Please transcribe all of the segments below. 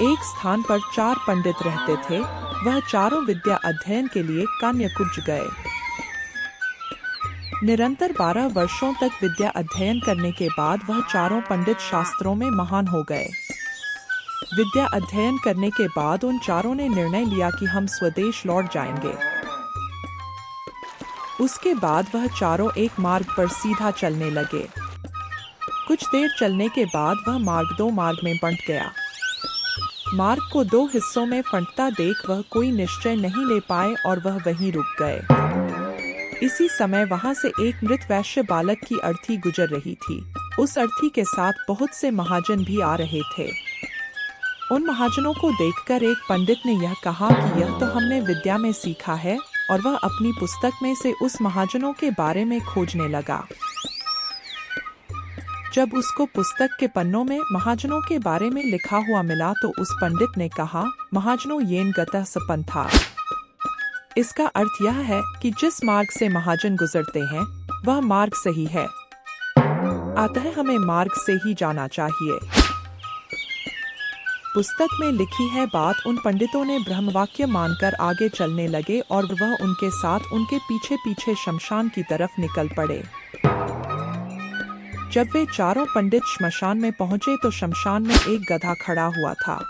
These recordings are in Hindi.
एक स्थान पर 4 पंडित रहते थे। वह चारों विद्या अध्ययन के लिए कान्यकुब्ज गए। निरंतर 12 वर्षों तक विद्या अध्ययन करने के बाद वह चारों पंडित शास्त्रों में महान हो गए। विद्या अध्ययन करने के बाद उन चारों ने निर्णय लिया कि हम स्वदेश लौट जाएंगे। उसके बाद वह चारों एक मार्ग पर सीधा चलने लगे। कुछ देर चलने के बाद वह मार्ग 2 मार्ग में बंट गया। मार्ग को 2 हिस्सों में फंटता देख वह कोई निश्चय नहीं ले पाए और वह वहीं रुक गए। इसी समय वहां से एक मृत वैश्य बालक की अर्थी गुजर रही थी। उस अर्थी के साथ बहुत से महाजन भी आ रहे थे। उन महाजनों को देखकर एक पंडित ने यह कहा कि यह तो हमने विद्या में सीखा है, और वह अपनी पुस्तक में से उस महाजनों के बारे में खोजने लगा। जब उसको पुस्तक के पन्नों में महाजनों के बारे में लिखा हुआ मिला तो उस पंडित ने कहा, महाजनों येन गतः स पंथा। इसका अर्थ यह है कि जिस मार्ग से महाजन गुजरते हैं वह मार्ग सही है, अतः हमें मार्ग से ही जाना चाहिए। पुस्तक में लिखी है बात उन पंडितों ने ब्रह्मवाक्य मानकर आगे चलने लगे और वह उनके साथ उनके पीछे पीछे शमशान की तरफ निकल पड़े। जब वे चारों पंडित श्मशान में पहुंचे तो शमशान में एक गधा खड़ा हुआ था।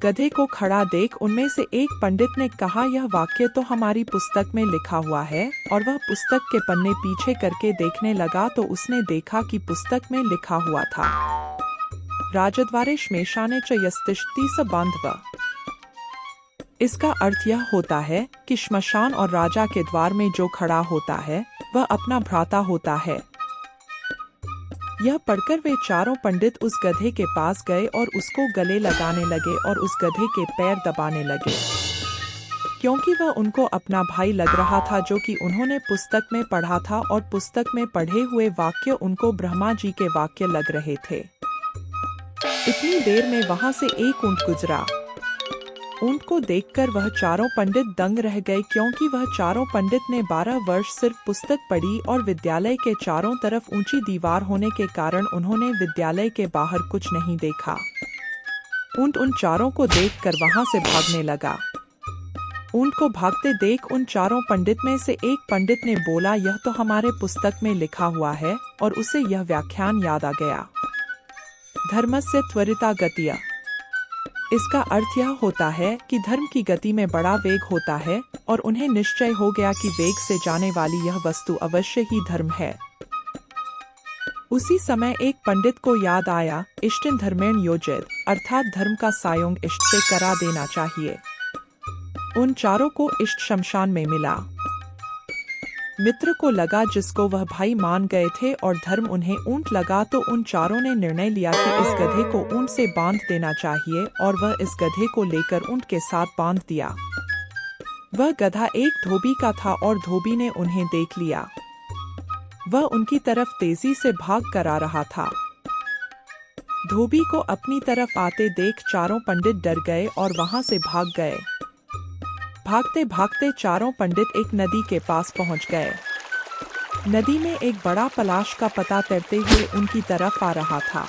गधे को खड़ा देख उनमें से एक पंडित ने कहा, यह वाक्य तो हमारी पुस्तक में लिखा हुआ है। और वह पुस्तक के पन्ने पीछे करके देखने लगा तो उसने देखा कि पुस्तक में लिखा हुआ था, राजद्वारे श्मशाने च यस्तिष्ठति स बांधव। इसका अर्थ यह होता है कि श्मशान और राजा के द्वार में जो खड़ा होता है वह अपना भ्राता होता है। यह पढ़कर वे चारों पंडित उस गधे के पास गए और उसको गले लगाने लगे और उस गधे के पैर दबाने लगे, क्योंकि वह उनको अपना भाई लग रहा था जो कि उन्होंने पुस्तक में पढ़ा था, और पुस्तक में पढ़े हुए वाक्य उनको ब्रह्मा जी के वाक्य लग रहे थे। इतनी देर में वहां से एक ऊंट गुजरा। ऊंट को देखकर वह चारों पंडित दंग रह गए, क्योंकि वह चारों पंडित ने 12 वर्ष सिर्फ पुस्तक पढ़ी और विद्यालय के चारों तरफ ऊंची दीवार होने के कारण उन्होंने विद्यालय के बाहर कुछ नहीं देखा। ऊंट उन चारों को देखकर वहां से भागने लगा। ऊंट को भागते देख उन चारों पंडित में से एक पंडित ने बोला, यह तो हमारे पुस्तक में लिखा हुआ है, और उसे यह व्याख्यान याद आ गया, धर्मस्य त्वरिता गतिया। इसका अर्थ यह होता है कि धर्म की गति में बड़ा वेग होता है, और उन्हें निश्चय हो गया कि वेग से जाने वाली यह वस्तु अवश्य ही धर्म है। उसी समय एक पंडित को याद आया, इष्टिन धर्मेण योजित, अर्थात धर्म का सायोग इष्ट से करा देना चाहिए। उन चारों को इष्ट शमशान में मिला। मित्र को लगा जिसको वह भाई मान गए थे, और धर्म उन्हें ऊंट लगा, तो उन चारों ने निर्णय लिया कि इस गधे को ऊंट से बांध देना चाहिए, और वह इस गधे को लेकर ऊंट के साथ बांध दिया। वह गधा एक धोबी का था और धोबी ने उन्हें देख लिया। वह उनकी तरफ तेजी से भाग कर आ रहा था। धोबी को अपनी तरफ आते देख चारों पंडित डर गए और वहां से भाग गए। भागते भागते चारों पंडित एक नदी के पास पहुंच गए। नदी में एक बड़ा पलाश का पता तैरते हुए उनकी तरफ आ रहा था।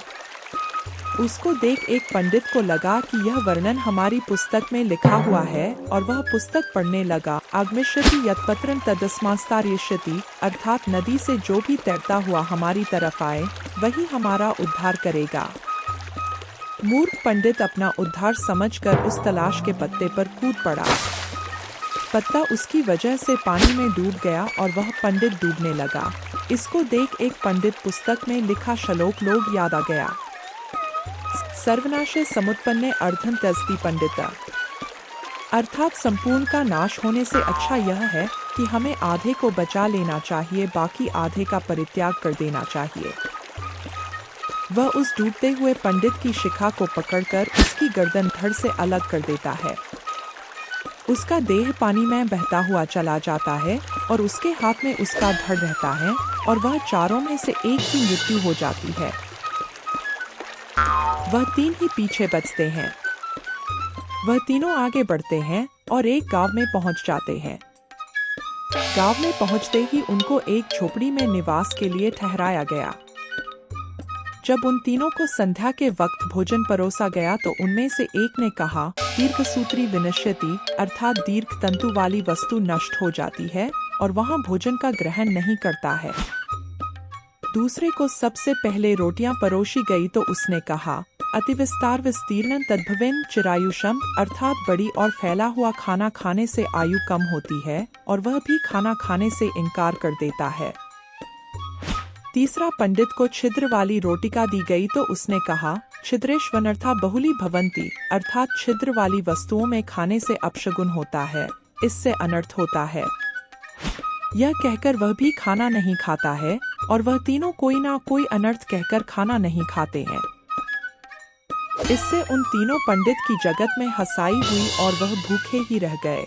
उसको देख एक पंडित को लगा कि यह वर्णन हमारी पुस्तक में लिखा हुआ है, और वह पुस्तक पढ़ने लगा, आगमिष्यति यत्पत्रं तदस्मास्तार्यष्यति, अर्थात नदी से जो भी तैरता हुआ हमारी तरफ आए वही हमारा उद्धार करेगा। मूर्ख पंडित अपना उद्धार समझकर उस तलाश के पत्ते पर कूद पड़ा। पत्ता उसकी वजह से पानी में डूब गया और वह पंडित डूबने लगा। इसको देख एक पंडित पुस्तक में लिखा श्लोक लोग याद आ गया, सर्वनाशे समुत्पन्ने अर्धं त्यजति पंडिता, अर्थात संपूर्ण का नाश होने से अच्छा यह है कि हमें आधे को बचा लेना चाहिए, बाकी आधे का परित्याग कर देना चाहिए। वह उस डूबते हुए पंडित की शिखा को पकड़कर उसकी गर्दन धड़ से अलग कर देता है। उसका देह पानी में बहता हुआ चला जाता है और उसके हाथ में उसका धड़ रहता है, और वह चारों में से एक की मृत्यु हो जाती है। वह 3 ही पीछे बचते हैं। वह तीनों आगे बढ़ते हैं और एक गांव में पहुंच जाते हैं। गांव में पहुंचते ही उनको एक झोपड़ी में निवास के लिए ठहराया गया। जब उन तीनों को संध्या के वक्त भोजन परोसा गया तो उनमें से एक ने कहा, दीर्घसूत्री विनश्यति, अर्थात दीर्घ तंतु वाली वस्तु नष्ट हो जाती है और वहाँ भोजन का ग्रहण नहीं करता है। दूसरे को सबसे पहले रोटियां परोसी गई तो उसने कहा, अतिविस्तार विस्तीर्ण तद्भवेन चिरायुषम, अर्थात बड़ी और फैला हुआ खाना खाने से आयु कम होती है और वह भी खाना खाने से इनकार कर देता है। तीसरा पंडित को छिद्र वाली रोटिका दी गई तो उसने कहा, छिद्रेष्वनर्था बहुली भवंती, अर्थात छिद्र वाली वस्तुओं में खाने से अपशगुन होता है, इससे अनर्थ होता है। यह कहकर वह भी खाना नहीं खाता है और वह तीनों कोई ना कोई अनर्थ कहकर खाना नहीं खाते हैं। इससे उन तीनों पंडित की जगत में हंसाई हुई और वह भूखे ही रह गए।